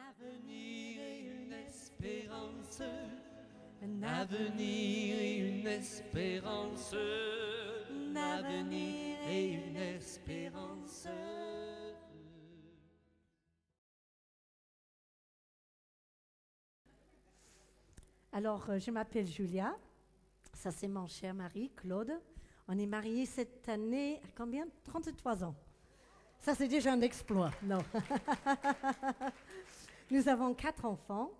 avenir et une espérance, un avenir et une espérance, un avenir et une espérance. Alors, je m'appelle Julia, ça c'est mon cher mari, Claude. On est mariés cette année, à combien? 33 ans. Ça c'est déjà un exploit, non. Nous avons 4 enfants,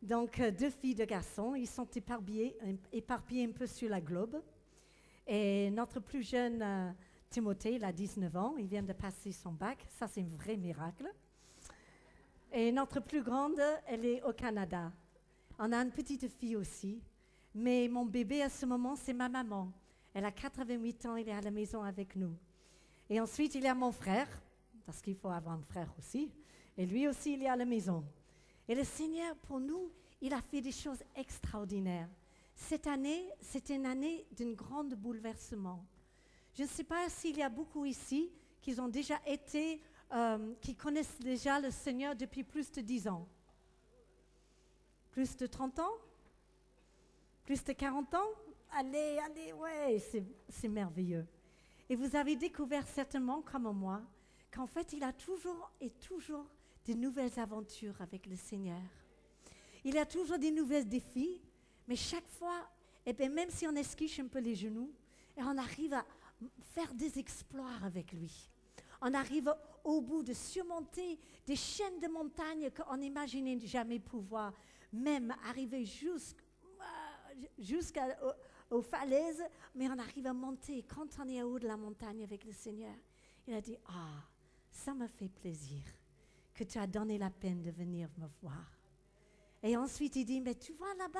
donc 2 filles, 2 garçons. Ils sont éparpillés un peu sur la globe. Et notre plus jeune, Timothée, il a 19 ans, il vient de passer son bac. Ça c'est un vrai miracle. Et notre plus grande, elle est au Canada. On a une petite fille aussi, mais mon bébé à ce moment, c'est ma maman. Elle a 88 ans, elle est à la maison avec nous. Et ensuite, il y a mon frère, parce qu'il faut avoir un frère aussi, et lui aussi, il est à la maison. Et le Seigneur, pour nous, il a fait des choses extraordinaires. Cette année, c'était une année d'un grand bouleversement. Je ne sais pas s'il y a beaucoup ici qui ont déjà été, qui connaissent déjà le Seigneur depuis plus de 10 ans. Plus de 30 ans? Plus de 40 ans? Allez, ouais, c'est merveilleux. Et vous avez découvert certainement, comme moi, qu'en fait, il a toujours et toujours de nouvelles aventures avec le Seigneur. Il y a toujours des nouveaux défis, mais chaque fois, eh bien, même si on esquiche un peu les genoux, et on arrive à faire des exploits avec lui. On arrive au bout de surmonter des chaînes de montagnes qu'on n'imaginait jamais pouvoir, même arriver jusqu'aux falaises, mais on arrive à monter. Quand on est au haut de la montagne avec le Seigneur, il a dit, ah, ça me fait plaisir que tu as donné la peine de venir me voir. Et ensuite, il dit, mais tu vois là-bas,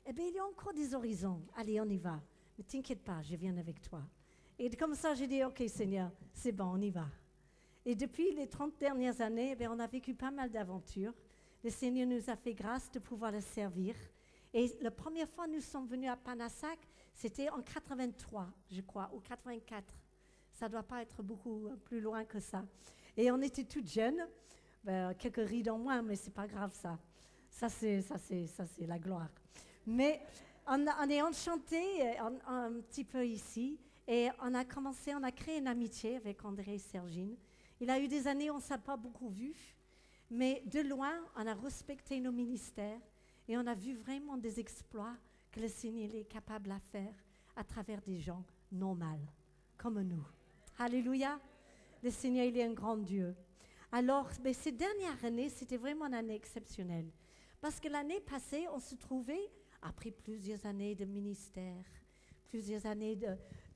eh bien, il y a encore des horizons. Allez, on y va. Ne t'inquiète pas, je viens avec toi. Et comme ça, j'ai dit, ok, Seigneur, c'est bon, on y va. Et depuis les 30 dernières années, eh bien, on a vécu pas mal d'aventures. Le Seigneur nous a fait grâce de pouvoir le servir. Et la première fois nous sommes venus à Panassac, c'était en 83, je crois, ou 84. Ça ne doit pas être beaucoup plus loin que ça. Et on était toutes jeunes, quelques rides en moins, mais ce n'est pas grave ça. Ça, c'est la gloire. Mais on est enchantés un petit peu ici. Et on a créé une amitié avec André et Sergine. Il a eu des années où on ne s'est pas beaucoup vus. Mais de loin, on a respecté nos ministères et on a vu vraiment des exploits que le Seigneur est capable de faire à travers des gens normaux, comme nous. Alléluia! Le Seigneur, il est un grand Dieu. Alors, ces dernières années, c'était vraiment une année exceptionnelle. Parce que l'année passée, on se trouvait, après plusieurs années de ministère, plusieurs années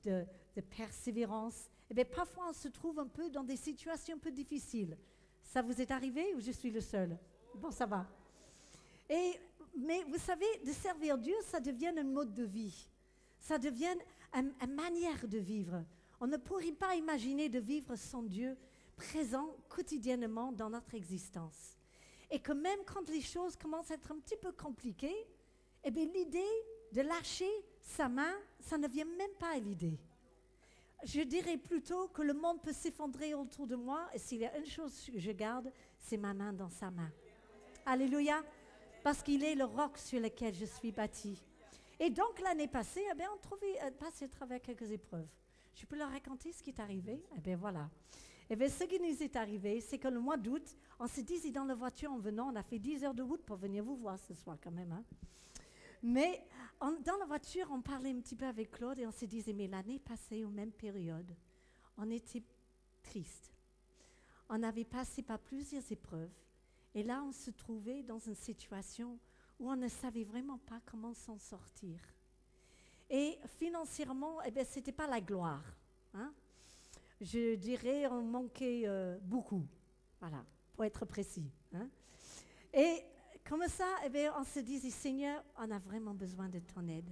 de persévérance, et bien parfois on se trouve un peu dans des situations un peu difficiles. Ça vous est arrivé ou je suis le seul? Bon, ça va. Mais vous savez, de servir Dieu, ça devient un mode de vie. Ça devient une manière de vivre. On ne pourrait pas imaginer de vivre sans Dieu présent quotidiennement dans notre existence. Et que même quand les choses commencent à être un petit peu compliquées, eh bien l'idée de lâcher sa main, ça ne vient même pas à l'idée. Je dirais plutôt que le monde peut s'effondrer autour de moi et s'il y a une chose que je garde, c'est ma main dans sa main. Alléluia, parce qu'il est le roc sur lequel je suis bâtie. Et donc l'année passée, eh bien, on passait à travers quelques épreuves. Je peux leur raconter ce qui est arrivé? Eh bien voilà. Eh bien ce qui nous est arrivé, c'est que le mois d'août, on se disait dans la voiture en venant, on a fait 10 heures de route pour venir vous voir ce soir quand même, hein. Mais dans la voiture, on parlait un petit peu avec Claude et on se disait, mais l'année passée, aux mêmes périodes, on était tristes. On avait passé par plusieurs épreuves. Et là, on se trouvait dans une situation où on ne savait vraiment pas comment s'en sortir. Et financièrement, eh bien, ce n'était pas la gloire, hein. Je dirais, on manquait beaucoup, voilà, pour être précis, hein. Et comme ça, eh bien, on se disait, Seigneur, on a vraiment besoin de ton aide.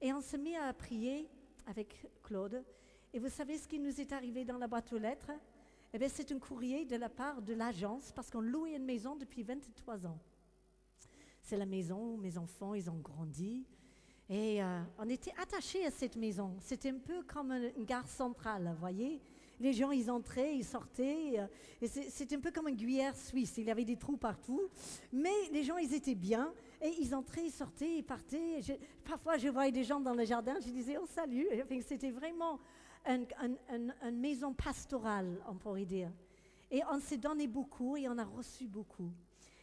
Et on se mit à prier avec Claude. Et vous savez ce qui nous est arrivé dans la boîte aux lettres? Eh bien, c'est un courrier de la part de l'agence parce qu'on louait une maison depuis 23 ans. C'est la maison où mes enfants, ils ont grandi. Et on était attachés à cette maison. C'était un peu comme une gare centrale, vous voyez. Les gens, ils entraient, ils sortaient. Et c'était un peu comme une gruyère suisse. Il y avait des trous partout. Mais les gens, ils étaient bien. Et ils entraient, ils sortaient, ils partaient. Parfois, je voyais des gens dans le jardin. Je disais, oh, salut. Enfin, c'était vraiment une maison pastorale, on pourrait dire. Et on s'est donné beaucoup et on a reçu beaucoup.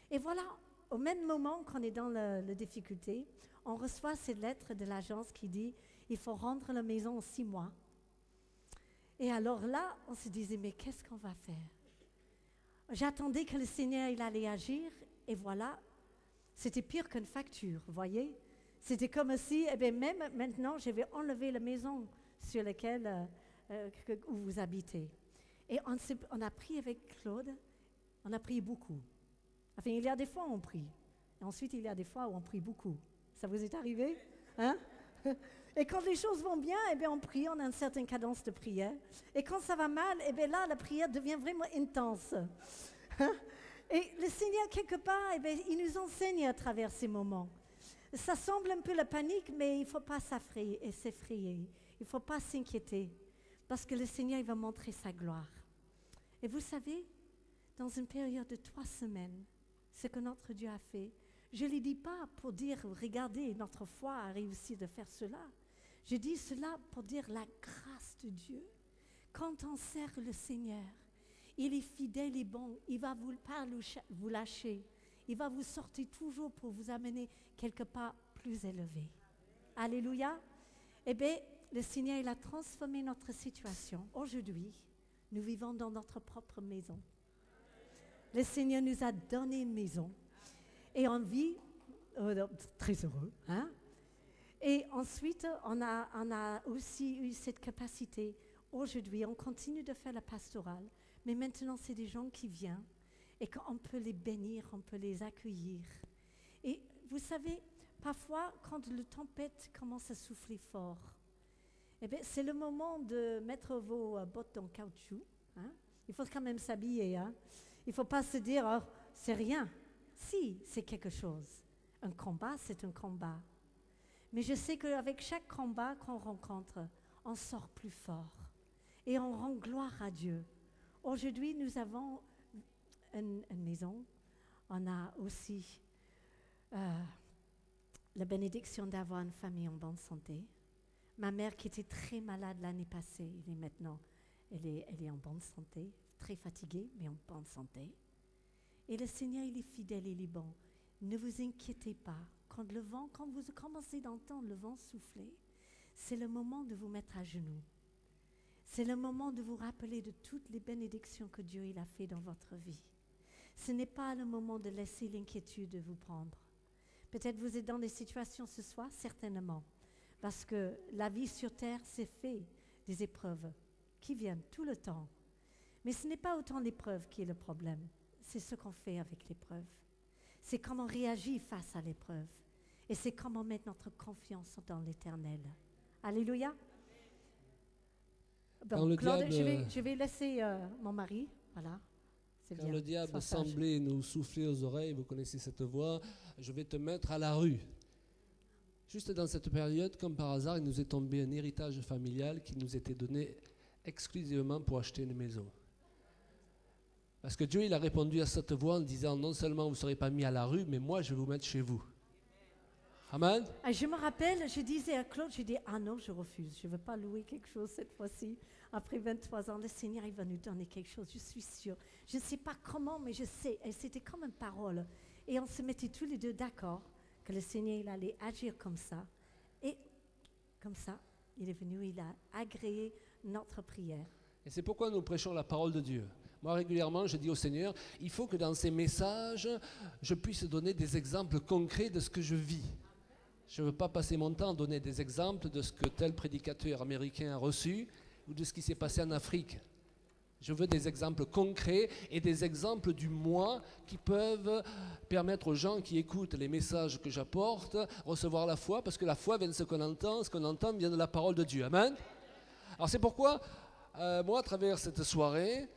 Et voilà, au même moment qu'on est dans la difficulté, on reçoit cette lettre de l'agence qui dit il faut rendre la maison en 6 mois. Et alors là, on se disait mais qu'est-ce qu'on va faire? J'attendais que le Seigneur il allait agir et voilà, c'était pire qu'une facture, vous voyez? C'était comme si, eh bien, même maintenant, je vais enlever la maison sur laquelle où vous habitez. Et on a prié avec Claude, on a prié beaucoup. Enfin, il y a des fois où on prie. Et ensuite, il y a des fois où on prie beaucoup. Ça vous est arrivé? Hein? Et quand les choses vont bien, eh bien, on prie, on a une certaine cadence de prière. Et quand ça va mal, eh bien, là, la prière devient vraiment intense. Hein? Et le Seigneur, quelque part, eh bien, il nous enseigne à travers ces moments. Ça semble un peu la panique, mais il ne faut pas s'effrayer. Il ne faut pas s'inquiéter. Parce que le Seigneur, il va montrer sa gloire. Et vous savez, dans une période de 3 semaines, ce que notre Dieu a fait, je ne le dis pas pour dire, regardez, notre foi a réussi de faire cela. Je dis cela pour dire la grâce de Dieu. Quand on sert le Seigneur, il est fidèle et bon. Il ne va pas vous lâcher. Il va vous sortir toujours pour vous amener quelque part plus élevé. Alléluia. Eh bien, le Seigneur, il a transformé notre situation. Aujourd'hui, nous vivons dans notre propre maison. Le Seigneur nous a donné une maison. Et on vit très heureux. Hein? Et ensuite, on a aussi eu cette capacité. Aujourd'hui, on continue de faire la pastorale. Mais maintenant, c'est des gens qui viennent et qu'on peut les bénir, on peut les accueillir. Et vous savez, parfois, quand la tempête commence à souffler fort, eh bien, c'est le moment de mettre vos bottes en caoutchouc. Hein? Il faut quand même s'habiller. Hein? Il ne faut pas se dire, oh, c'est rien. Si, c'est quelque chose. Un combat, c'est un combat. Mais je sais qu'avec chaque combat qu'on rencontre, on sort plus fort. Et on rend gloire à Dieu. Aujourd'hui, nous avons une maison. On a aussi la bénédiction d'avoir une famille en bonne santé. Ma mère qui était très malade l'année passée, elle est en bonne santé, très fatiguée, mais en bonne santé. Et le Seigneur, il est fidèle, il est bon. Ne vous inquiétez pas. Quand vous commencez d'entendre le vent souffler, c'est le moment de vous mettre à genoux. C'est le moment de vous rappeler de toutes les bénédictions que Dieu il a fait dans votre vie. Ce n'est pas le moment de laisser l'inquiétude vous prendre. Peut-être vous êtes dans des situations ce soir, certainement. Parce que la vie sur terre, c'est fait des épreuves qui viennent tout le temps. Mais ce n'est pas autant l'épreuve qui est le problème. C'est ce qu'on fait avec l'épreuve. C'est comment on réagit face à l'épreuve. Et c'est comment mettre notre confiance dans l'Éternel. Alléluia. Bon, Claude, je vais laisser mon mari. Voilà. Quand le diable semblait nous souffler aux oreilles, vous connaissez cette voix, je vais te mettre à la rue. Juste dans cette période, comme par hasard, il nous est tombé un héritage familial qui nous était donné exclusivement pour acheter une maison. Parce que Dieu, il a répondu à cette voix en disant, non seulement vous ne serez pas mis à la rue, mais moi, je vais vous mettre chez vous. Amen. Je me rappelle, je disais à Claude, je dis, ah non, je refuse, je ne veux pas louer quelque chose cette fois-ci. Après 23 ans, le Seigneur, il va nous donner quelque chose, je suis sûre. Je ne sais pas comment, mais je sais. Et c'était comme une parole. Et on se mettait tous les deux d'accord que le Seigneur, il allait agir comme ça. Et comme ça, il est venu, il a agréé notre prière. Et c'est pourquoi nous prêchons la parole de Dieu. Moi, régulièrement, je dis au Seigneur, il faut que dans ces messages, je puisse donner des exemples concrets de ce que je vis. Je ne veux pas passer mon temps à donner des exemples de ce que tel prédicateur américain a reçu ou de ce qui s'est passé en Afrique. Je veux des exemples concrets et des exemples du moi qui peuvent permettre aux gens qui écoutent les messages que j'apporte recevoir la foi, parce que la foi vient de ce qu'on entend vient de la parole de Dieu. Amen. Alors c'est pourquoi, moi, à travers cette soirée,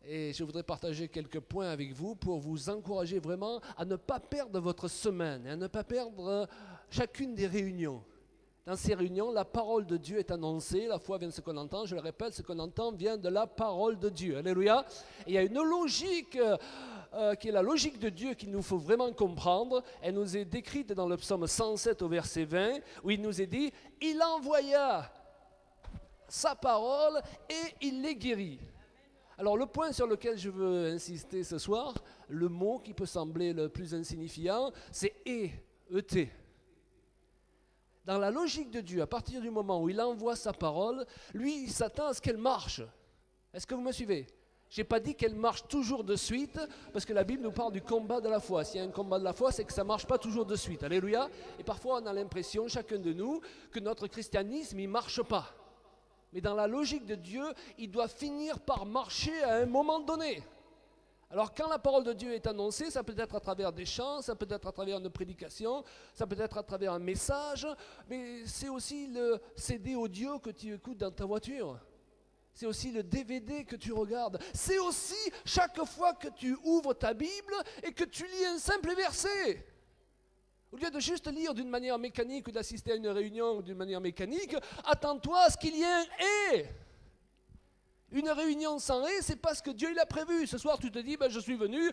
et je voudrais partager quelques points avec vous pour vous encourager vraiment à ne pas perdre votre semaine, à ne pas perdre chacune des réunions. Dans ces réunions, la parole de Dieu est annoncée, la foi vient de ce qu'on entend, je le répète, ce qu'on entend vient de la parole de Dieu. Alléluia. Et il y a une logique qui est la logique de Dieu qu'il nous faut vraiment comprendre. Elle nous est décrite dans le psaume 107 au verset 20, où il nous est dit, il envoya sa parole et il les guérit. Alors le point sur lequel je veux insister ce soir, le mot qui peut sembler le plus insignifiant, c'est E-T. Dans la logique de Dieu, à partir du moment où il envoie sa parole, lui, il s'attend à ce qu'elle marche. Est-ce que vous me suivez? Je n'ai pas dit qu'elle marche toujours de suite, parce que la Bible nous parle du combat de la foi. S'il y a un combat de la foi, c'est que ça ne marche pas toujours de suite. Alléluia. Et parfois, on a l'impression, chacun de nous, que notre christianisme, il ne marche pas. Mais dans la logique de Dieu, il doit finir par marcher à un moment donné. Alors quand la parole de Dieu est annoncée, ça peut être à travers des chants, ça peut être à travers une prédication, ça peut être à travers un message, mais c'est aussi le CD audio que tu écoutes dans ta voiture. C'est aussi le DVD que tu regardes. C'est aussi chaque fois que tu ouvres ta Bible et que tu lis un simple verset. Au lieu de juste lire d'une manière mécanique ou d'assister à une réunion d'une manière mécanique, attends-toi à ce qu'il y ait un « et ». Une réunion sans « et », c'est pas ce que Dieu il a prévu. Ce soir, tu te dis, je suis venu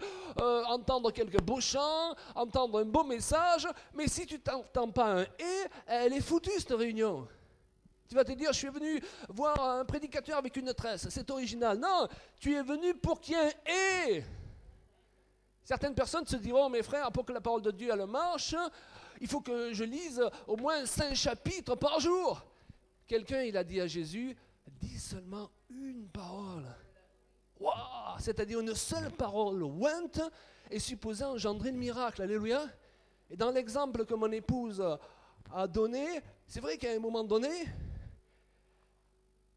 entendre quelques beaux chants, entendre un beau message, mais si tu n'entends pas un « et », elle est foutue cette réunion. Tu vas te dire, je suis venu voir un prédicateur avec une tresse, c'est original. Non, tu es venu pour qu'il y ait un « et ». Certaines personnes se diront, mes frères, pour que la parole de Dieu elle marche, il faut que je lise au moins 5 chapitres par jour. Quelqu'un, il a dit à Jésus, dis seulement une parole. Wow, c'est-à-dire une seule parole ointe est supposée engendrer le miracle. Alléluia. Et dans l'exemple que mon épouse a donné, c'est vrai qu'à un moment donné,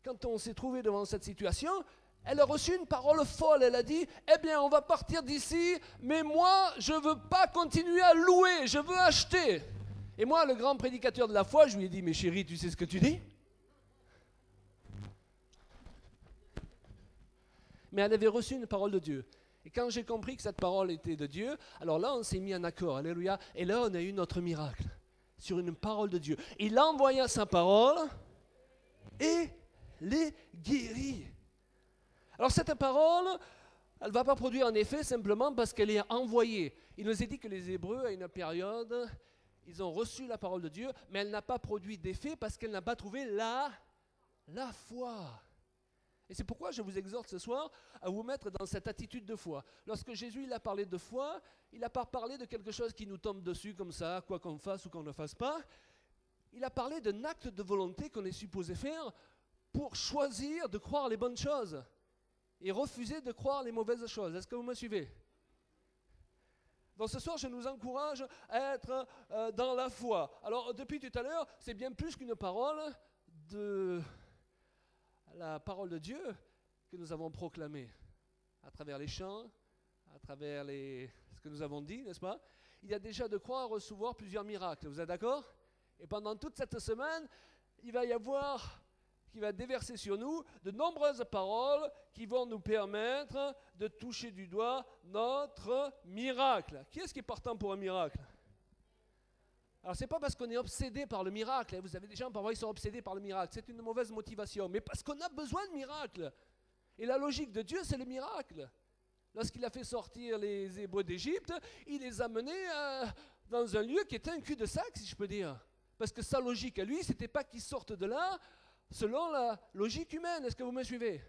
quand on s'est trouvé devant cette situation, elle a reçu une parole folle. Elle a dit, eh bien, on va partir d'ici, mais moi, je ne veux pas continuer à louer, je veux acheter. Et moi, le grand prédicateur de la foi, je lui ai dit, mais chérie, tu sais ce que tu dis? Mais elle avait reçu une parole de Dieu. Et quand j'ai compris que cette parole était de Dieu, alors là, on s'est mis en accord. Alléluia. Et là, on a eu notre miracle sur une parole de Dieu. Il envoya sa parole et les guérit. Alors cette parole, elle ne va pas produire un effet simplement parce qu'elle est envoyée. Il nous est dit que les Hébreux, à une période, ils ont reçu la parole de Dieu, mais elle n'a pas produit d'effet parce qu'elle n'a pas trouvé la foi. Et c'est pourquoi je vous exhorte ce soir à vous mettre dans cette attitude de foi. Lorsque Jésus il a parlé de foi, il n'a pas parlé de quelque chose qui nous tombe dessus comme ça, quoi qu'on fasse ou qu'on ne fasse pas. Il a parlé d'un acte de volonté qu'on est supposé faire pour choisir de croire les bonnes choses et refuser de croire les mauvaises choses. Est-ce que vous me suivez? Donc ce soir, je nous encourage à être dans la foi. Alors depuis tout à l'heure, c'est bien plus qu'une parole de la parole de Dieu que nous avons proclamée à travers les chants, à travers ce que nous avons dit, n'est-ce pas? Il y a déjà de quoi recevoir plusieurs miracles, vous êtes d'accord? Et pendant toute cette semaine, il va y avoir qui va déverser sur nous de nombreuses paroles qui vont nous permettre de toucher du doigt notre miracle. Qui est-ce qui est partant pour un miracle? Alors, ce n'est pas parce qu'on est obsédé par le miracle. Vous avez des gens, parfois, ils sont obsédés par le miracle. C'est une mauvaise motivation. Mais parce qu'on a besoin de miracles. Et la logique de Dieu, c'est le miracle. Lorsqu'il a fait sortir les Hébreux d'Égypte, il les a menés dans un lieu qui était un cul-de-sac, si je peux dire. Parce que sa logique à lui, ce n'était pas qu'ils sortent de là selon la logique humaine. Est-ce que vous me suivez?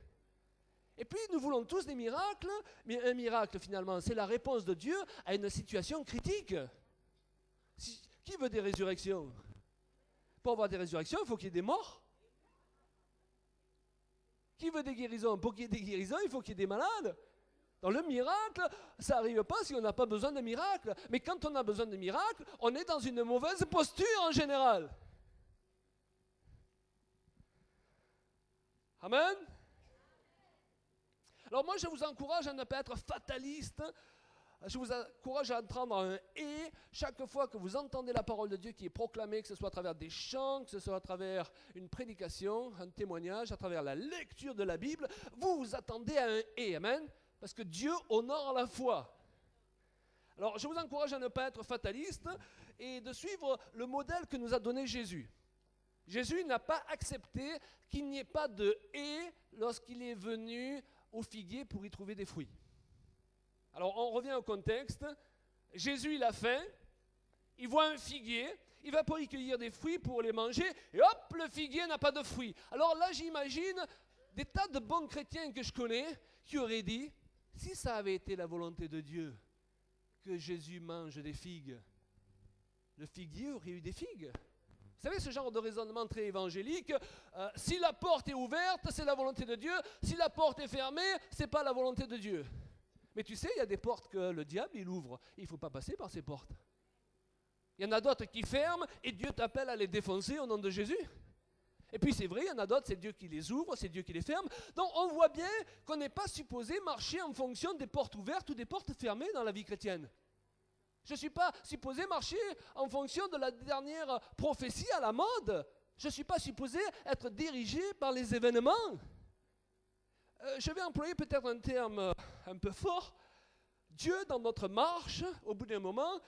Et puis, nous voulons tous des miracles, mais un miracle, finalement, c'est la réponse de Dieu à une situation critique. Qui veut des résurrections? Pour avoir des résurrections, il faut qu'il y ait des morts. Qui veut des guérisons? Pour qu'il y ait des guérisons, il faut qu'il y ait des malades. Dans le miracle, ça n'arrive pas si on n'a pas besoin de miracle. Mais quand on a besoin de miracle, on est dans une mauvaise posture en général. Amen. Alors moi, je vous encourage à ne pas être fataliste. Je vous encourage à entendre un « et » chaque fois que vous entendez la parole de Dieu qui est proclamée, que ce soit à travers des chants, que ce soit à travers une prédication, un témoignage, à travers la lecture de la Bible, vous vous attendez à un « et ». Amen. Parce que Dieu honore la foi. Alors, je vous encourage à ne pas être fataliste et de suivre le modèle que nous a donné Jésus. Jésus n'a pas accepté qu'il n'y ait pas de haie lorsqu'il est venu au figuier pour y trouver des fruits. Alors on revient au contexte. Jésus il a faim, il voit un figuier, il va pour y cueillir des fruits pour les manger, et hop, le figuier n'a pas de fruits. Alors là j'imagine des tas de bons chrétiens que je connais qui auraient dit, si ça avait été la volonté de Dieu que Jésus mange des figues, le figuier aurait eu des figues. Vous savez, ce genre de raisonnement très évangélique, si la porte est ouverte, c'est la volonté de Dieu, si la porte est fermée, c'est pas la volonté de Dieu. Mais tu sais, il y a des portes que le diable, il ouvre, il ne faut pas passer par ces portes. Il y en a d'autres qui ferment, et Dieu t'appelle à les défoncer au nom de Jésus. Et puis c'est vrai, il y en a d'autres, c'est Dieu qui les ouvre, c'est Dieu qui les ferme. Donc on voit bien qu'on n'est pas supposé marcher en fonction des portes ouvertes ou des portes fermées dans la vie chrétienne. Je ne suis pas supposé marcher en fonction de la dernière prophétie à la mode. Je ne suis pas supposé être dirigé par les événements. Je vais employer peut-être un terme un peu fort. Dieu, dans notre marche, au bout d'un moment,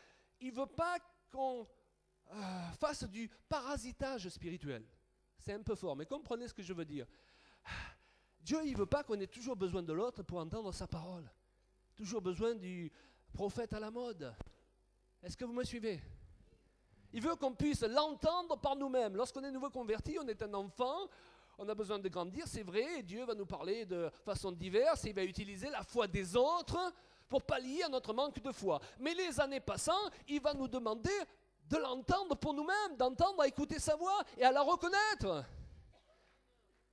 il ne veut pas qu'on fasse du parasitage spirituel. C'est un peu fort, mais comprenez ce que je veux dire. Dieu, il ne veut pas qu'on ait toujours besoin de l'autre pour entendre sa parole. Toujours besoin du prophète à la mode. Est-ce que vous me suivez? Il veut qu'on puisse l'entendre par nous-mêmes. Lorsqu'on est nouveau converti, on est un enfant, on a besoin de grandir, c'est vrai, et Dieu va nous parler de façon diverse, et il va utiliser la foi des autres pour pallier à notre manque de foi. Mais les années passant, il va nous demander de l'entendre pour nous-mêmes, d'entendre à écouter sa voix et à la reconnaître.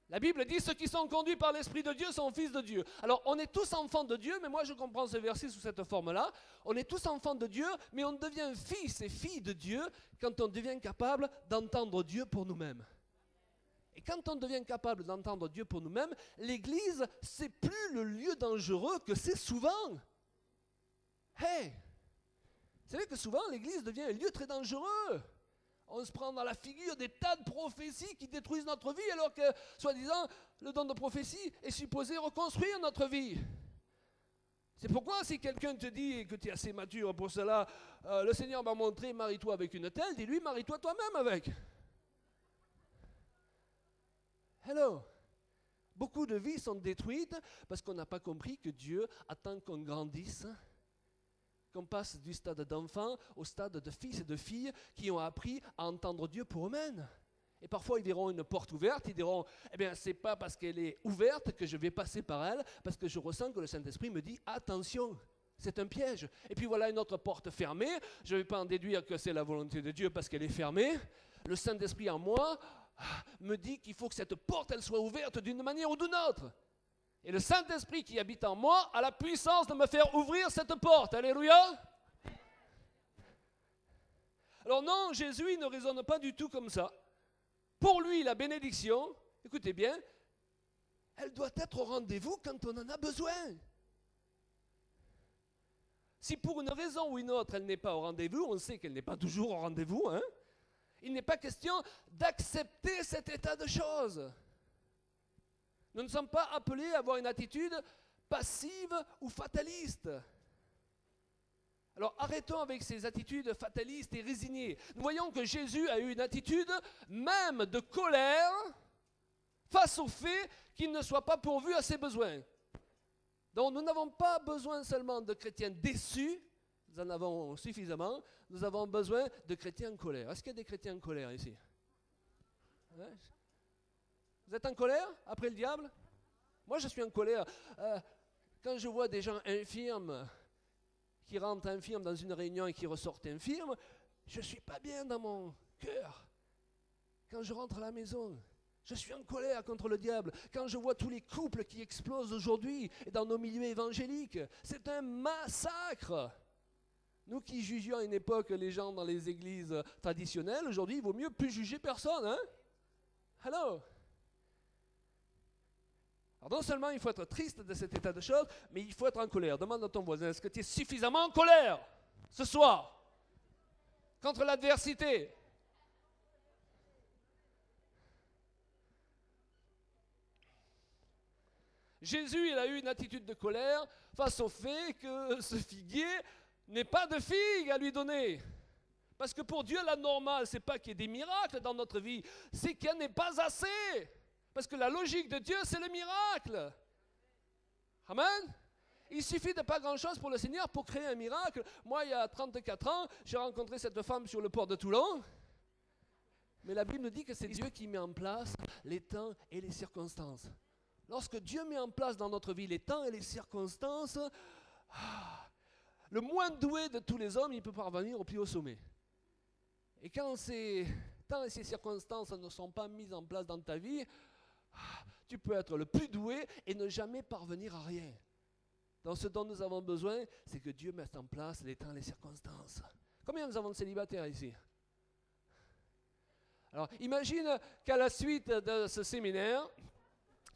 La Bible dit, ceux qui sont conduits par l'Esprit de Dieu sont fils de Dieu. Alors, on est tous enfants de Dieu, mais moi je comprends ce verset sous cette forme-là. On est tous enfants de Dieu, mais on devient fils et filles de Dieu quand on devient capable d'entendre Dieu pour nous-mêmes. Et quand on devient capable d'entendre Dieu pour nous-mêmes, l'Église, c'est plus le lieu dangereux que c'est souvent. Hey! Vous savez que souvent, l'Église devient un lieu très dangereux. On se prend dans la figure des tas de prophéties qui détruisent notre vie, alors que, soi-disant, le don de prophétie est supposé reconstruire notre vie. C'est pourquoi, si quelqu'un te dit, et que tu es assez mature pour cela, le Seigneur m'a montré, marie-toi avec une telle, dis-lui, marie-toi toi-même avec. Hello. Beaucoup de vies sont détruites parce qu'on n'a pas compris que Dieu attend qu'on grandisse, qu'on passe du stade d'enfant au stade de fils et de filles qui ont appris à entendre Dieu pour eux-mêmes. Et parfois, ils verront une porte ouverte, ils diront, eh bien, c'est pas parce qu'elle est ouverte que je vais passer par elle, parce que je ressens que le Saint-Esprit me dit, attention, c'est un piège. Et puis voilà une autre porte fermée, je ne vais pas en déduire que c'est la volonté de Dieu parce qu'elle est fermée. Le Saint-Esprit en moi me dit qu'il faut que cette porte, elle soit ouverte d'une manière ou d'une autre. Et le Saint-Esprit qui habite en moi a la puissance de me faire ouvrir cette porte. Alléluia. Alors non, Jésus il ne raisonne pas du tout comme ça. Pour lui, la bénédiction, écoutez bien, elle doit être au rendez-vous quand on en a besoin. Si pour une raison ou une autre, elle n'est pas au rendez-vous, on sait qu'elle n'est pas toujours au rendez-vous, hein? Il n'est pas question d'accepter cet état de choses. Nous ne sommes pas appelés à avoir une attitude passive ou fataliste. Alors arrêtons avec ces attitudes fatalistes et résignées. Nous voyons que Jésus a eu une attitude même de colère face au fait qu'il ne soit pas pourvu à ses besoins. Donc nous n'avons pas besoin seulement de chrétiens déçus, nous en avons suffisamment, nous avons besoin de chrétiens en colère. Est-ce qu'il y a des chrétiens en colère ici? Ouais. Vous êtes en colère après le diable? Moi, je suis en colère. Quand je vois des gens infirmes, qui rentrent infirmes dans une réunion et qui ressortent infirmes, je ne suis pas bien dans mon cœur. Quand je rentre à la maison, je suis en colère contre le diable. Quand je vois tous les couples qui explosent aujourd'hui dans nos milieux évangéliques, c'est un massacre. Nous qui jugions à une époque les gens dans les églises traditionnelles, aujourd'hui, il vaut mieux plus juger personne, hein? Hello? Alors non seulement il faut être triste de cet état de choses, mais il faut être en colère. Demande à ton voisin, est-ce que tu es suffisamment en colère ce soir contre l'adversité? Jésus, il a eu une attitude de colère face au fait que ce figuier n'ait pas de figues à lui donner. Parce que pour Dieu, la normale, ce n'est pas qu'il y ait des miracles dans notre vie, c'est qu'il n'y en ait pas assez. Parce que la logique de Dieu, c'est le miracle. Amen. Il suffit de pas grand-chose pour le Seigneur pour créer un miracle. Moi, il y a 34 ans, j'ai rencontré cette femme sur le port de Toulon. Mais la Bible nous dit que c'est Dieu qui met en place les temps et les circonstances. Lorsque Dieu met en place dans notre vie les temps et les circonstances, le moins doué de tous les hommes, il peut parvenir au plus haut sommet. Et quand ces temps et ces circonstances ne sont pas mises en place dans ta vie, tu peux être le plus doué et ne jamais parvenir à rien. Donc ce dont nous avons besoin, c'est que Dieu mette en place les temps et les circonstances. Combien nous avons de célibataires ici? Alors, imagine qu'à la suite de ce séminaire,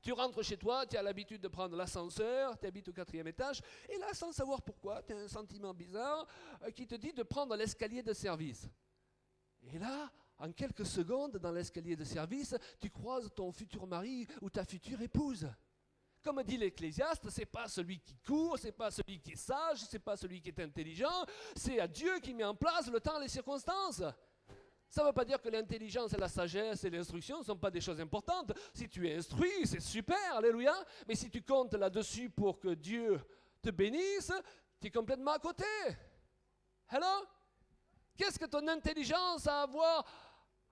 tu rentres chez toi, tu as l'habitude de prendre l'ascenseur, tu habites au 4e étage, et là, sans savoir pourquoi, tu as un sentiment bizarre qui te dit de prendre l'escalier de service. Et là, en quelques secondes, dans l'escalier de service, tu croises ton futur mari ou ta future épouse. Comme dit l'Ecclésiaste, ce n'est pas celui qui court, ce n'est pas celui qui est sage, ce n'est pas celui qui est intelligent, c'est à Dieu qui met en place le temps et les circonstances. Ça ne veut pas dire que l'intelligence et la sagesse et l'instruction ne sont pas des choses importantes. Si tu es instruit, c'est super, alléluia. Mais si tu comptes là-dessus pour que Dieu te bénisse, tu es complètement à côté. Hello? Qu'est-ce que ton intelligence a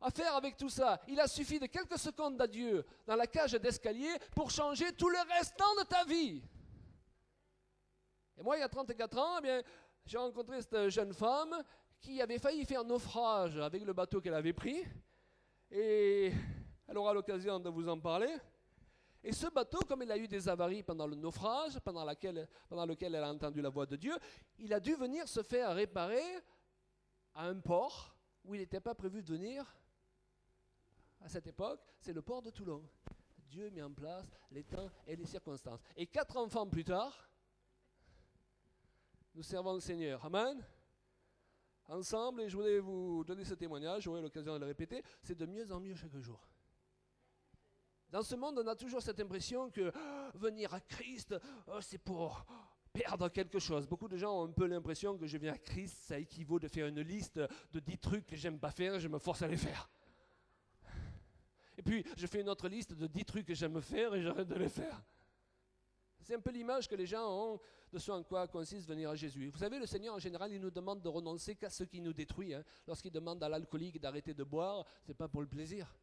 à faire avec tout ça? Il a suffi de quelques secondes à Dieu dans la cage d'escalier pour changer tout le restant de ta vie. Et moi, il y a 34 ans, eh bien, j'ai rencontré cette jeune femme qui avait failli faire naufrage avec le bateau qu'elle avait pris. Et elle aura l'occasion de vous en parler. Et ce bateau, comme il a eu des avaries pendant le naufrage, pendant lequel elle a entendu la voix de Dieu, il a dû venir se faire réparer à un port où il n'était pas prévu de venir à cette époque. C'est le port de Toulon. Dieu met en place les temps et les circonstances. Et 4 enfants plus tard, nous servons le Seigneur. Amen. Ensemble, et je voulais vous donner ce témoignage, j'aurai l'occasion de le répéter, c'est de mieux en mieux chaque jour. Dans ce monde, on a toujours cette impression que venir à Christ, c'est pour perdre quelque chose. Beaucoup de gens ont un peu l'impression que je viens à Christ, ça équivaut de faire une liste de 10 trucs que j'aime pas faire, je me force à les faire. Et puis, je fais une autre liste de 10 trucs que j'aime faire et j'arrête de les faire. C'est un peu l'image que les gens ont de ce en quoi consiste venir à Jésus. Vous savez, le Seigneur, en général, il nous demande de renoncer qu'à ce qui nous détruit. Lorsqu'il demande à l'alcoolique d'arrêter de boire, ce n'est pas pour le plaisir,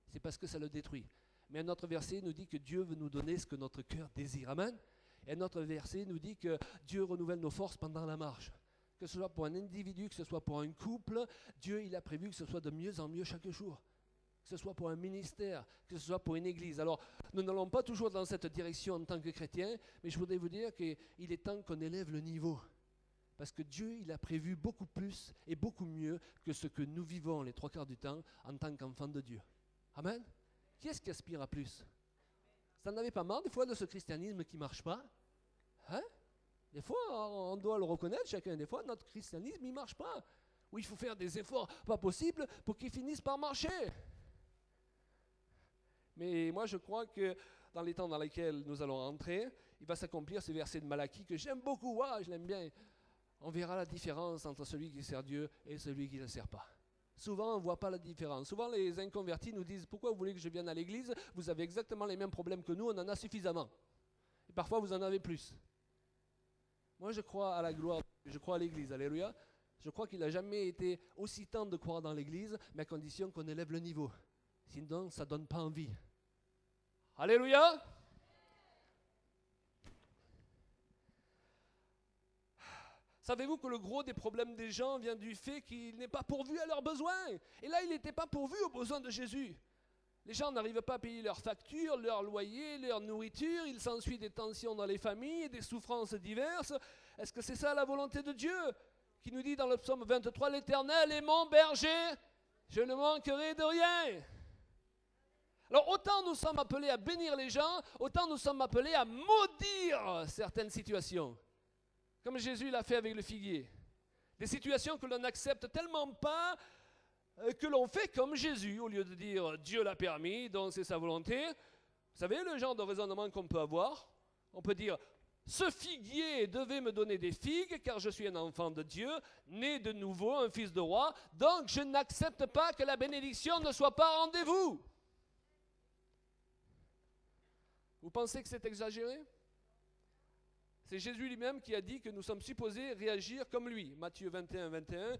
c'est parce que ça le détruit. Mais un autre verset nous dit que Dieu veut nous donner ce que notre cœur désire. Amen. Et un autre verset nous dit que Dieu renouvelle nos forces pendant la marche. Que ce soit pour un individu, que ce soit pour un couple, Dieu, il a prévu que ce soit de mieux en mieux chaque jour. Que ce soit pour un ministère, que ce soit pour une église. Alors, nous n'allons pas toujours dans cette direction en tant que chrétiens, mais je voudrais vous dire qu'il est temps qu'on élève le niveau. Parce que Dieu, il a prévu beaucoup plus et beaucoup mieux que ce que nous vivons les 3/4 du temps en tant qu'enfants de Dieu. Amen. Qui est-ce qui aspire à plus? Ça n'en avait pas marre des fois de ce christianisme qui ne marche pas? Hein? Des fois, on doit le reconnaître, chacun des fois, notre christianisme, il ne marche pas. Ou il faut faire des efforts pas possibles pour qu'il finisse par marcher. Mais moi, je crois que dans les temps dans lesquels nous allons entrer, il va s'accomplir ce verset de Malachie que j'aime beaucoup, je l'aime bien. On verra la différence entre celui qui sert Dieu et celui qui ne le sert pas. Souvent, on ne voit pas la différence. Souvent, les inconvertis nous disent « Pourquoi vous voulez que je vienne à l'église? Vous avez exactement les mêmes problèmes que nous, on en a suffisamment. Et parfois, vous en avez plus. » Moi, je crois à la gloire, je crois à l'église, alléluia. Je crois qu'il n'a jamais été aussi temps de croire dans l'église, mais à condition qu'on élève le niveau. Sinon, ça ne donne pas envie. Alléluia! Savez-vous que le gros des problèmes des gens vient du fait qu'il n'est pas pourvu à leurs besoins? Et là, il n'était pas pourvu aux besoins de Jésus. Les gens n'arrivent pas à payer leurs factures, leur loyer, leur nourriture. Il s'ensuit des tensions dans les familles, des souffrances diverses. Est-ce que c'est ça la volonté de Dieu? Qui nous dit dans le psaume 23, « L'Éternel est mon berger, je ne manquerai de rien. » Alors autant nous sommes appelés à bénir les gens, autant nous sommes appelés à maudire certaines situations. Comme Jésus l'a fait avec le figuier. Des situations que l'on n'accepte tellement pas que l'on fait comme Jésus, au lieu de dire Dieu l'a permis, donc c'est sa volonté. Vous savez le genre de raisonnement qu'on peut avoir? On peut dire Ce figuier devait me donner des figues, car je suis un enfant de Dieu, né de nouveau, un fils de roi. Donc je n'accepte pas que la bénédiction ne soit pas au rendez-vous. Vous pensez que c'est exagéré? C'est Jésus lui-même qui a dit que nous sommes supposés réagir comme lui. Matthieu 21, 21,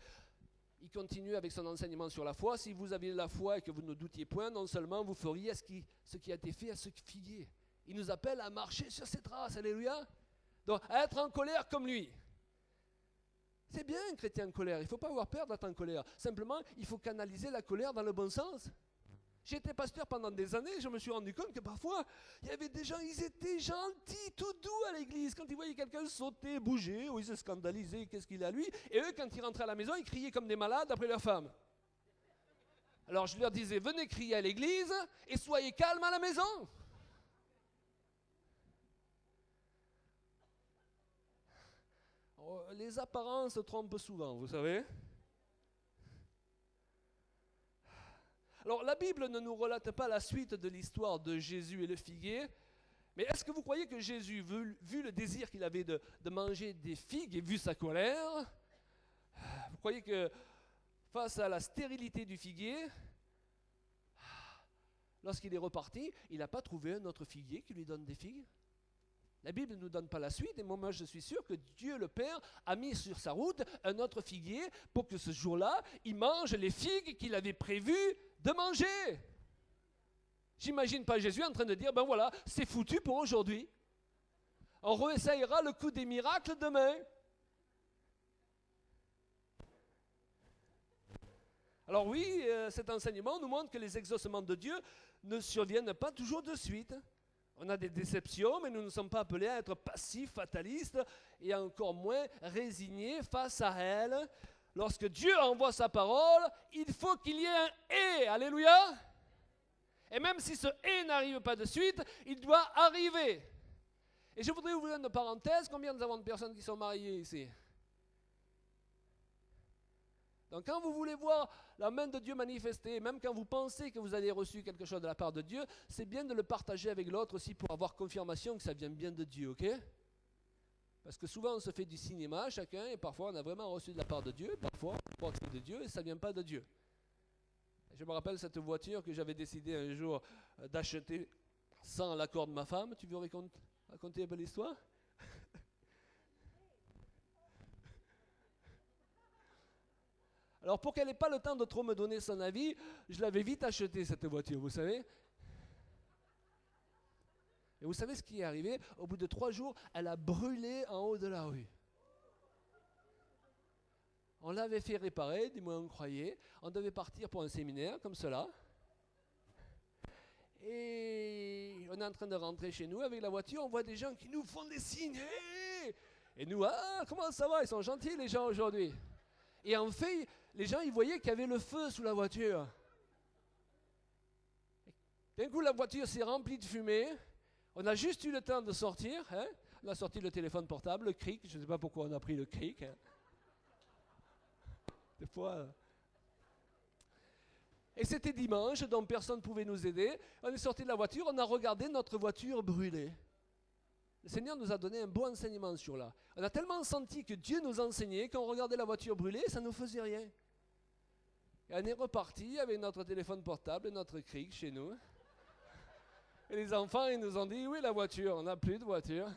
il continue avec son enseignement sur la foi. Si vous aviez la foi et que vous ne doutiez point, non seulement vous feriez ce qui a été fait à ce figuier. Il nous appelle à marcher sur ses traces, alléluia. Donc, à être en colère comme lui. C'est bien un chrétien en colère, il ne faut pas avoir peur d'être en colère. Simplement, il faut canaliser la colère dans le bon sens. J'ai été pasteur pendant des années, je me suis rendu compte que parfois, il y avait des gens, ils étaient gentils, tout doux à l'église. Quand ils voyaient quelqu'un sauter, bouger, ou ils se scandalisaient, qu'est-ce qu'il a lui? Et eux, quand ils rentraient à la maison, ils criaient comme des malades après leur femme. Alors je leur disais, venez crier à l'église et soyez calmes à la maison. Les apparences trompent souvent, vous savez. Alors, la Bible ne nous relate pas la suite de l'histoire de Jésus et le figuier, mais est-ce que vous croyez que Jésus, vu le désir qu'il avait de manger des figues et vu sa colère, vous croyez que face à la stérilité du figuier, lorsqu'il est reparti, il n'a pas trouvé un autre figuier qui lui donne des figues? La Bible ne nous donne pas la suite, et moi je suis sûr que Dieu le Père a mis sur sa route un autre figuier pour que ce jour-là, il mange les figues qu'il avait prévu de manger. J'imagine pas Jésus en train de dire, ben voilà, c'est foutu pour aujourd'hui. On réessayera le coup des miracles demain. Alors oui, cet enseignement nous montre que les exaucements de Dieu ne surviennent pas toujours de suite. On a des déceptions, mais nous ne sommes pas appelés à être passifs, fatalistes, et encore moins résignés face à elles. Lorsque Dieu envoie sa parole, il faut qu'il y ait un « et ». Alléluia. Et même si ce « et » n'arrive pas de suite, il doit arriver. Et je voudrais ouvrir une parenthèse. Combien nous avons de personnes qui sont mariées ici? Donc quand vous voulez voir la main de Dieu manifestée, même quand vous pensez que vous avez reçu quelque chose de la part de Dieu, c'est bien de le partager avec l'autre aussi pour avoir confirmation que ça vient bien de Dieu, ok? Parce que souvent on se fait du cinéma chacun et parfois on a vraiment reçu de la part de Dieu, parfois on croit que c'est de Dieu et ça ne vient pas de Dieu. Et je me rappelle cette voiture que j'avais décidé un jour d'acheter sans l'accord de ma femme. Tu veux raconter un peu l'histoire? Alors pour qu'elle n'ait pas le temps de trop me donner son avis, je l'avais vite achetée cette voiture, vous savez. Et vous savez ce qui est arrivé? Au bout de 3 jours, elle a brûlé en haut de la rue. On l'avait fait réparer, du moins on croyait. On devait partir pour un séminaire comme cela. Et on est en train de rentrer chez nous avec la voiture, on voit des gens qui nous font des signes. Hey! Et nous, ah, comment ça va? Ils sont gentils les gens aujourd'hui. Et en fait, les gens, ils voyaient qu'il y avait le feu sous la voiture. D'un coup, la voiture s'est remplie de fumée. On a juste eu le temps de sortir. Hein? On a sorti le téléphone portable, le cric. Je ne sais pas pourquoi on a pris le cric. Hein? Des fois. Et c'était dimanche, donc personne ne pouvait nous aider. On est sorti de la voiture, on a regardé notre voiture brûler. Le Seigneur nous a donné un beau enseignement sur là. On a tellement senti que Dieu nous enseignait, quand on regardait la voiture brûler, ça ne nous faisait rien. Et on est reparti avec notre téléphone portable et notre cric chez nous. Et les enfants, ils nous ont dit, oui, la voiture, on n'a plus de voiture.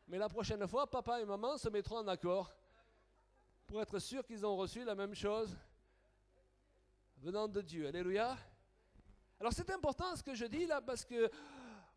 Mais la prochaine fois, papa et maman se mettront en accord pour être sûrs qu'ils ont reçu la même chose venant de Dieu. Alléluia. Alors c'est important ce que je dis là, parce que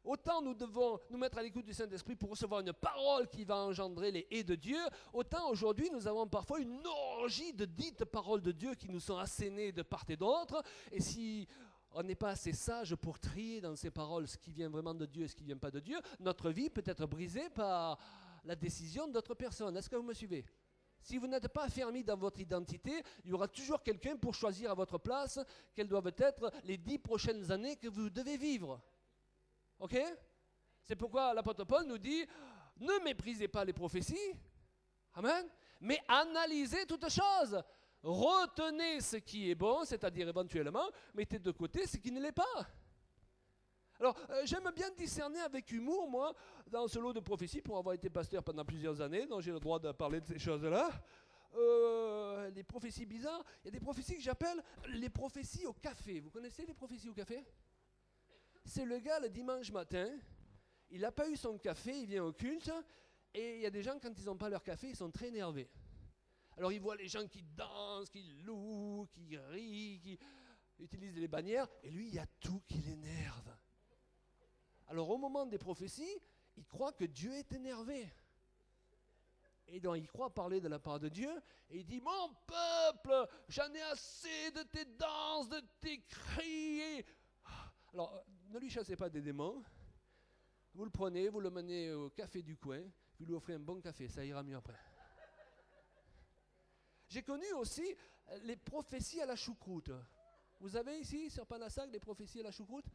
autant nous devons nous mettre à l'écoute du Saint-Esprit pour recevoir une parole qui va engendrer les haies de Dieu, autant aujourd'hui nous avons parfois une orgie de dites paroles de Dieu qui nous sont assénées de part et d'autre. Et si on n'est pas assez sage pour trier dans ces paroles ce qui vient vraiment de Dieu et ce qui ne vient pas de Dieu, notre vie peut être brisée par la décision d'autres personnes. Est-ce que vous me suivez? Si vous n'êtes pas affermi dans votre identité, il y aura toujours quelqu'un pour choisir à votre place quelles doivent être les 10 prochaines années que vous devez vivre. Ok? C'est pourquoi l'apôtre Paul nous dit, ne méprisez pas les prophéties, amen, mais analysez toutes choses. Retenez ce qui est bon, c'est-à-dire éventuellement, mettez de côté ce qui ne l'est pas. Alors, j'aime bien discerner avec humour, moi, dans ce lot de prophéties, pour avoir été pasteur pendant plusieurs années, donc j'ai le droit de parler de ces choses-là. Les prophéties bizarres, il y a des prophéties que j'appelle les prophéties au café. Vous connaissez les prophéties au café? C'est le gars, le dimanche matin, il n'a pas eu son café, il vient au culte, et il y a des gens, quand ils n'ont pas leur café, ils sont très énervés. Alors, il voit les gens qui dansent, qui louent, qui rient, qui utilisent les bannières, et lui, il y a tout qui l'énerve. Alors, au moment des prophéties, il croit que Dieu est énervé. Et donc, il croit parler de la part de Dieu, et il dit, mon peuple, j'en ai assez de tes danses, de tes cris. Alors, ne lui chassez pas des démons. Vous le prenez, vous le menez au café du coin, vous lui offrez un bon café, ça ira mieux après. J'ai connu aussi les prophéties à la choucroute. Vous avez ici, sur Panassac, les prophéties à la choucroute?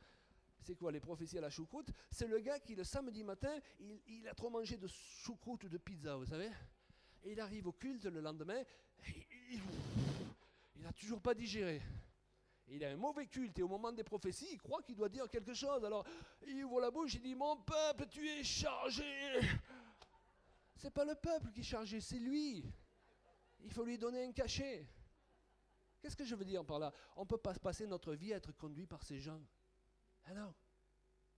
C'est quoi les prophéties à la choucroute? C'est le gars qui, le samedi matin, il a trop mangé de choucroute ou de pizza, vous savez? Et il arrive au culte le lendemain, il n'a toujours pas digéré. Et il a un mauvais culte, et au moment des prophéties, il croit qu'il doit dire quelque chose. Alors, il ouvre la bouche, il dit, mon peuple, tu es chargé. C'est pas le peuple qui est chargé, c'est lui. Il faut lui donner un cachet. Qu'est-ce que je veux dire par là? On ne peut pas passer notre vie à être conduit par ces gens. Alors,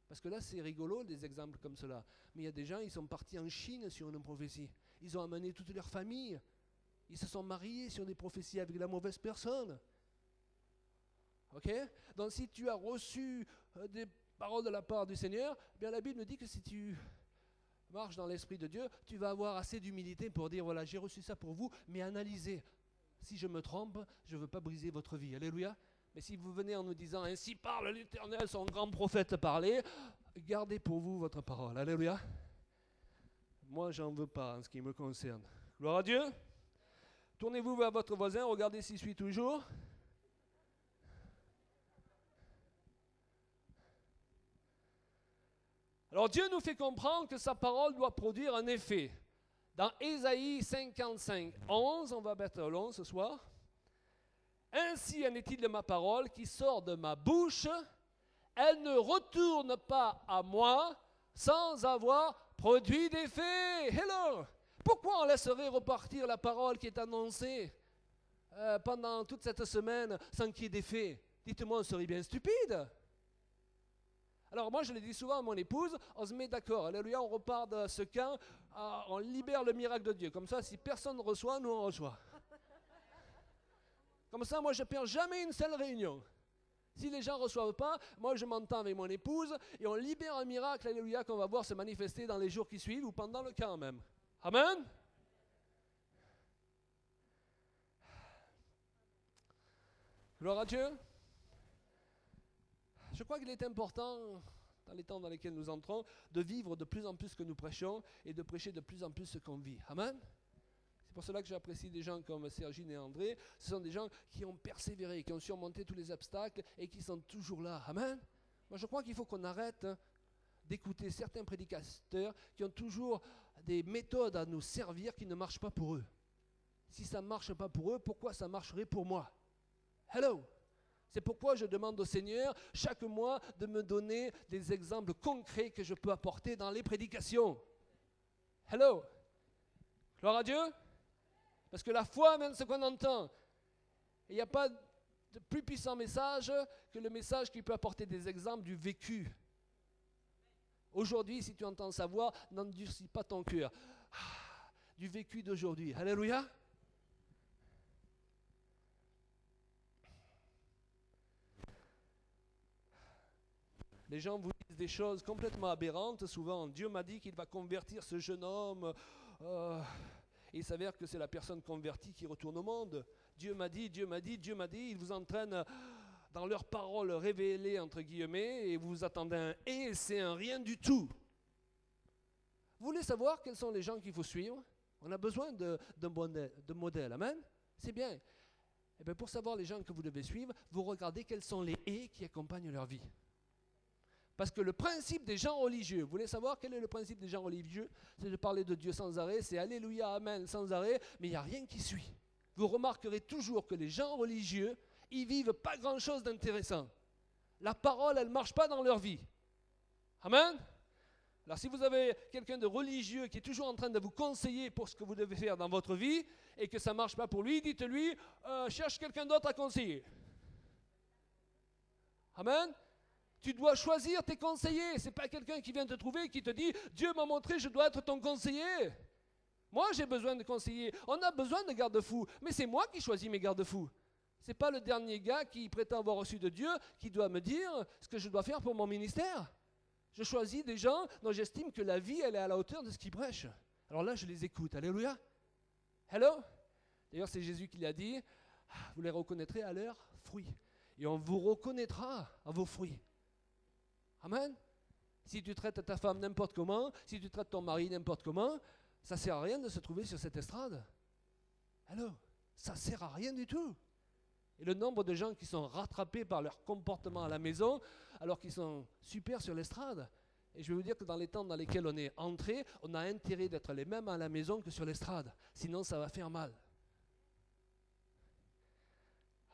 parce que là, c'est rigolo, des exemples comme cela. Mais il y a des gens, ils sont partis en Chine sur une prophétie. Ils ont amené toute leur famille. Ils se sont mariés sur des prophéties avec la mauvaise personne. Ok? Donc, si tu as reçu des paroles de la part du Seigneur, eh bien la Bible dit que si tu marches dans l'Esprit de Dieu, tu vas avoir assez d'humilité pour dire, voilà, j'ai reçu ça pour vous, mais analysez. Si je me trompe, je ne veux pas briser votre vie. Alléluia. Mais si vous venez en nous disant, ainsi parle l'Éternel, son grand prophète parlait, gardez pour vous votre parole. Alléluia. Moi, j'en veux pas en ce qui me concerne. Gloire à Dieu. Tournez-vous vers votre voisin, regardez s'il suit toujours. Alors Dieu nous fait comprendre que sa parole doit produire un effet. Dans Ésaïe 55, 11, on va mettre le 11 ce soir. Ainsi en est-il de ma parole qui sort de ma bouche, elle ne retourne pas à moi sans avoir produit d'effet. Hello! Pourquoi on laisserait repartir la parole qui est annoncée pendant toute cette semaine sans qu'il y ait d'effet? Dites-moi, on serait bien stupide. Alors moi, je le dis souvent à mon épouse, on se met d'accord. Alléluia, on repart de ce camp, on libère le miracle de Dieu. Comme ça, si personne ne reçoit, nous on reçoit. Comme ça, moi, je ne perds jamais une seule réunion. Si les gens ne reçoivent pas, moi, je m'entends avec mon épouse et on libère un miracle, alléluia, qu'on va voir se manifester dans les jours qui suivent ou pendant le camp même. Amen. Gloire à Dieu. Je crois qu'il est important, dans les temps dans lesquels nous entrons, de vivre de plus en plus ce que nous prêchons et de prêcher de plus en plus ce qu'on vit. Amen. C'est pour cela que j'apprécie des gens comme Sergine et André. Ce sont des gens qui ont persévéré, qui ont surmonté tous les obstacles et qui sont toujours là. Amen. Moi, je crois qu'il faut qu'on arrête d'écouter certains prédicateurs qui ont toujours des méthodes à nous servir qui ne marchent pas pour eux. Si ça ne marche pas pour eux, pourquoi ça marcherait pour moi? Hello! C'est pourquoi je demande au Seigneur chaque mois de me donner des exemples concrets que je peux apporter dans les prédications. Hello! Gloire à Dieu! Parce que la foi amène ce qu'on entend. Il n'y a pas de plus puissant message que le message qui peut apporter des exemples du vécu. Aujourd'hui, si tu entends sa voix, n'endurcis pas ton cœur. Du vécu d'aujourd'hui. Alléluia! Les gens vous disent des choses complètement aberrantes, souvent. Dieu m'a dit qu'il va convertir ce jeune homme. Il s'avère que c'est la personne convertie qui retourne au monde. Dieu m'a dit, Dieu m'a dit, Dieu m'a dit. Ils vous entraînent dans leurs paroles révélées, entre guillemets, et vous attendez un « et », c'est un rien du tout. Vous voulez savoir quels sont les gens qu'il faut suivre? On a besoin de modèles. Amen? C'est bien. Et bien. Pour savoir les gens que vous devez suivre, vous regardez quels sont les « et » qui accompagnent leur vie. Parce que le principe des gens religieux, vous voulez savoir quel est le principe des gens religieux? C'est de parler de Dieu sans arrêt, c'est Alléluia, Amen sans arrêt, mais il n'y a rien qui suit. Vous remarquerez toujours que les gens religieux, ils vivent pas grand-chose d'intéressant. La parole, elle ne marche pas dans leur vie. Amen. Alors si vous avez quelqu'un de religieux qui est toujours en train de vous conseiller pour ce que vous devez faire dans votre vie et que ça ne marche pas pour lui, dites-lui, cherche quelqu'un d'autre à conseiller. Amen. Tu dois choisir tes conseillers. Ce n'est pas quelqu'un qui vient te trouver et qui te dit, Dieu m'a montré, je dois être ton conseiller. Moi, j'ai besoin de conseillers. On a besoin de garde-fous, mais c'est moi qui choisis mes garde-fous. Ce n'est pas le dernier gars qui prétend avoir reçu de Dieu qui doit me dire ce que je dois faire pour mon ministère. Je choisis des gens dont j'estime que la vie, elle est à la hauteur de ce qu'ils prêchent. Alors là, je les écoute. Alléluia. Hello. D'ailleurs, c'est Jésus qui l'a dit, vous les reconnaîtrez à leurs fruits. Et on vous reconnaîtra à vos fruits. Amen. Si tu traites ta femme n'importe comment, si tu traites ton mari n'importe comment, ça ne sert à rien de se trouver sur cette estrade. Hello. Ça ne sert à rien du tout. Et le nombre de gens qui sont rattrapés par leur comportement à la maison, alors qu'ils sont super sur l'estrade. Et je vais vous dire que dans les temps dans lesquels on est entré, on a intérêt d'être les mêmes à la maison que sur l'estrade. Sinon, ça va faire mal.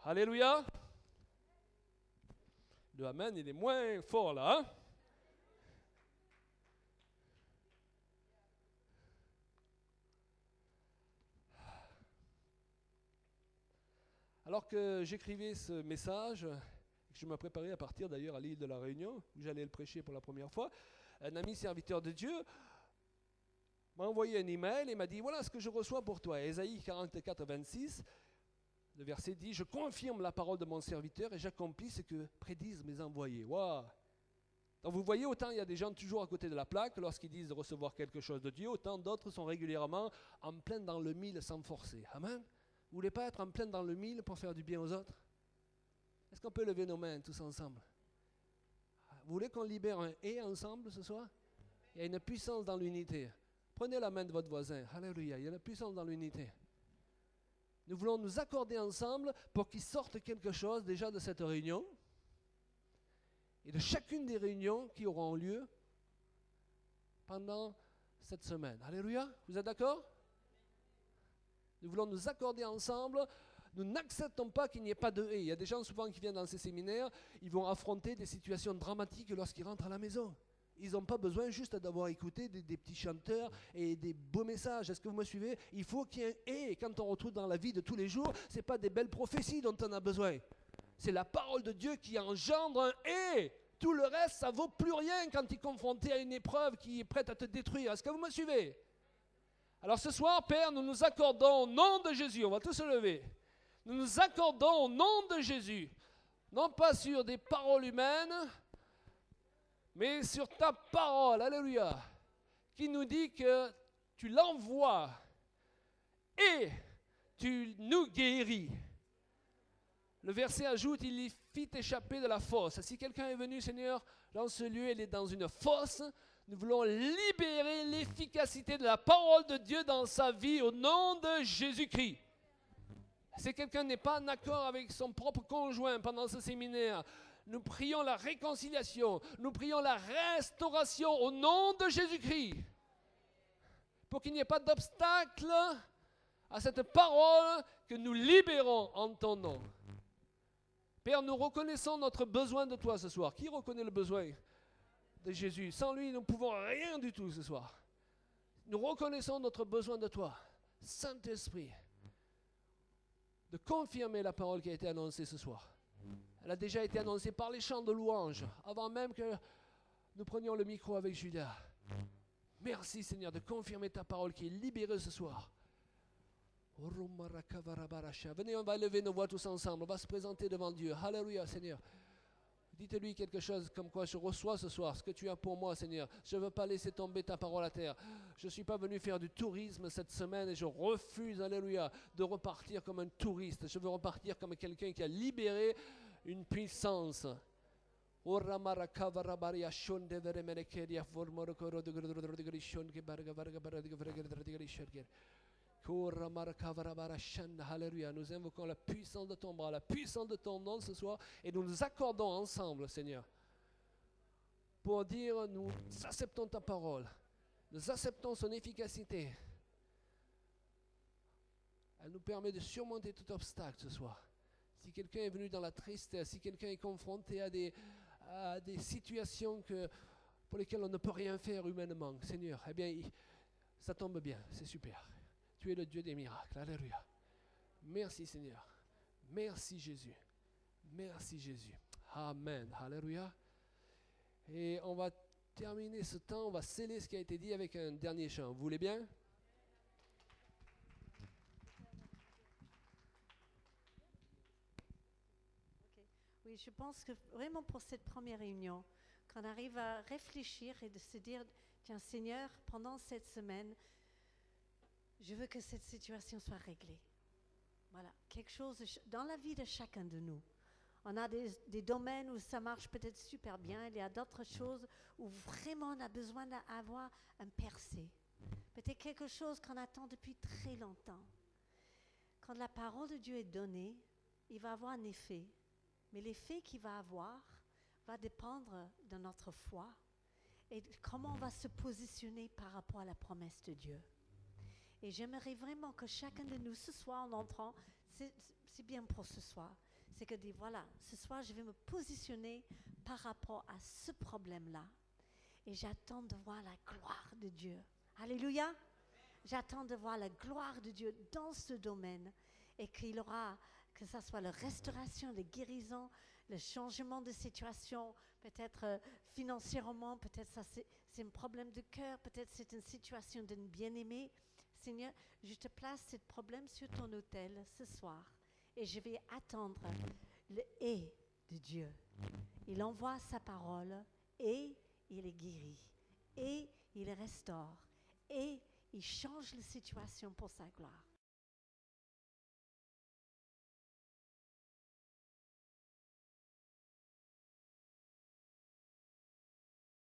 Alléluia. Le amen, il est moins fort là. Hein? Alors que j'écrivais ce message, que je me préparais à partir d'ailleurs à l'île de la Réunion, où j'allais le prêcher pour la première fois, un ami serviteur de Dieu m'a envoyé un email et m'a dit, voilà ce que je reçois pour toi. Ésaïe 44, 26, le verset dit, je confirme la parole de mon serviteur et j'accomplis ce que prédisent mes envoyés. Wow. Donc vous voyez, autant il y a des gens toujours à côté de la plaque lorsqu'ils disent de recevoir quelque chose de Dieu, autant d'autres sont régulièrement en plein dans le mille sans me forcer. Amen. Vous ne voulez pas être en plein dans le mille pour faire du bien aux autres? Est-ce qu'on peut lever nos mains tous ensemble? Vous voulez qu'on libère un « et » ensemble ce soir? Il y a une puissance dans l'unité. Prenez la main de votre voisin. Alléluia, il y a une puissance dans l'unité. Nous voulons nous accorder ensemble pour qu'il sorte quelque chose déjà de cette réunion et de chacune des réunions qui auront lieu pendant cette semaine. Alléluia, vous êtes d'accord? Nous voulons nous accorder ensemble. Nous n'acceptons pas qu'il n'y ait pas de et. Il y a des gens souvent qui viennent dans ces séminaires, ils vont affronter des situations dramatiques lorsqu'ils rentrent à la maison. Ils n'ont pas besoin juste d'avoir écouté des petits chanteurs et des beaux messages. Est-ce que vous me suivez? Il faut qu'il y ait un et. Quand on retrouve dans la vie de tous les jours, ce n'est pas des belles prophéties dont on a besoin. C'est la parole de Dieu qui engendre un et. Tout le reste, ça ne vaut plus rien quand tu es confronté à une épreuve qui est prête à te détruire. Est-ce que vous me suivez? Alors ce soir, Père, nous nous accordons au nom de Jésus, on va tous se lever. Nous nous accordons au nom de Jésus, non pas sur des paroles humaines, mais sur ta parole, alléluia, qui nous dit que tu l'envoies et tu nous guéris. Le verset ajoute, il les fit échapper de la fosse. Si quelqu'un est venu, Seigneur, dans ce lieu, il est dans une fosse, nous voulons libérer l'efficacité de la parole de Dieu dans sa vie au nom de Jésus-Christ. Si quelqu'un n'est pas en accord avec son propre conjoint pendant ce séminaire, nous prions la réconciliation, nous prions la restauration au nom de Jésus-Christ. Pour qu'il n'y ait pas d'obstacle à cette parole que nous libérons en ton nom. Père, nous reconnaissons notre besoin de toi ce soir. Qui reconnaît le besoin de Jésus? Sans lui, nous ne pouvons rien du tout ce soir. Nous reconnaissons notre besoin de toi, Saint-Esprit, de confirmer la parole qui a été annoncée ce soir. Elle a déjà été annoncée par les chants de louange, avant même que nous prenions le micro avec Julia. Merci Seigneur de confirmer ta parole qui est libérée ce soir. Venez, on va lever nos voix tous ensemble, on va se présenter devant Dieu. Alléluia Seigneur. Dites-lui quelque chose comme quoi je reçois ce soir ce que tu as pour moi, Seigneur. Je ne veux pas laisser tomber ta parole à terre. Je ne suis pas venu faire du tourisme cette semaine et je refuse, alléluia, de repartir comme un touriste. Je veux repartir comme quelqu'un qui a libéré une puissance. Alléluia, nous invoquons la puissance de ton bras, la puissance de ton nom ce soir et nous nous accordons ensemble, Seigneur, pour dire nous acceptons ta parole, nous acceptons son efficacité. Elle nous permet de surmonter tout obstacle ce soir. Si quelqu'un est venu dans la tristesse, si quelqu'un est confronté à des situations que pour lesquels on ne peut rien faire humainement, Seigneur, eh bien, ça tombe bien, c'est super. Tu es le Dieu des miracles, alléluia. Merci Seigneur, merci Jésus, merci Jésus. Amen, alléluia. Et on va terminer ce temps, on va sceller ce qui a été dit avec un dernier chant. Vous voulez bien? Oui, je pense que vraiment pour cette première réunion, qu'on arrive à réfléchir et de se dire, tiens Seigneur, pendant cette semaine, je veux que cette situation soit réglée. Voilà, quelque chose dans la vie de chacun de nous. On a des domaines où ça marche peut-être super bien, il y a d'autres choses où vraiment on a besoin d'avoir un percé. Peut-être quelque chose qu'on attend depuis très longtemps. Quand la parole de Dieu est donnée, il va avoir un effet. Mais l'effet qu'il va avoir va dépendre de notre foi et de comment on va se positionner par rapport à la promesse de Dieu. Et j'aimerais vraiment que chacun de nous, ce soir en entrant, c'est bien pour ce soir, c'est que dire, voilà, ce soir je vais me positionner par rapport à ce problème-là. Et j'attends de voir la gloire de Dieu. Alléluia! J'attends de voir la gloire de Dieu dans ce domaine et qu'il aura, que ce soit la restauration, la guérison, le changement de situation, peut-être financièrement, peut-être ça c'est un problème de cœur, peut-être c'est une situation d'une bien-aimée. Seigneur, je te place ce problème sur ton autel ce soir et je vais attendre le « et » de Dieu. Il envoie sa parole et il est guéri et il restaure et il change la situation pour sa gloire.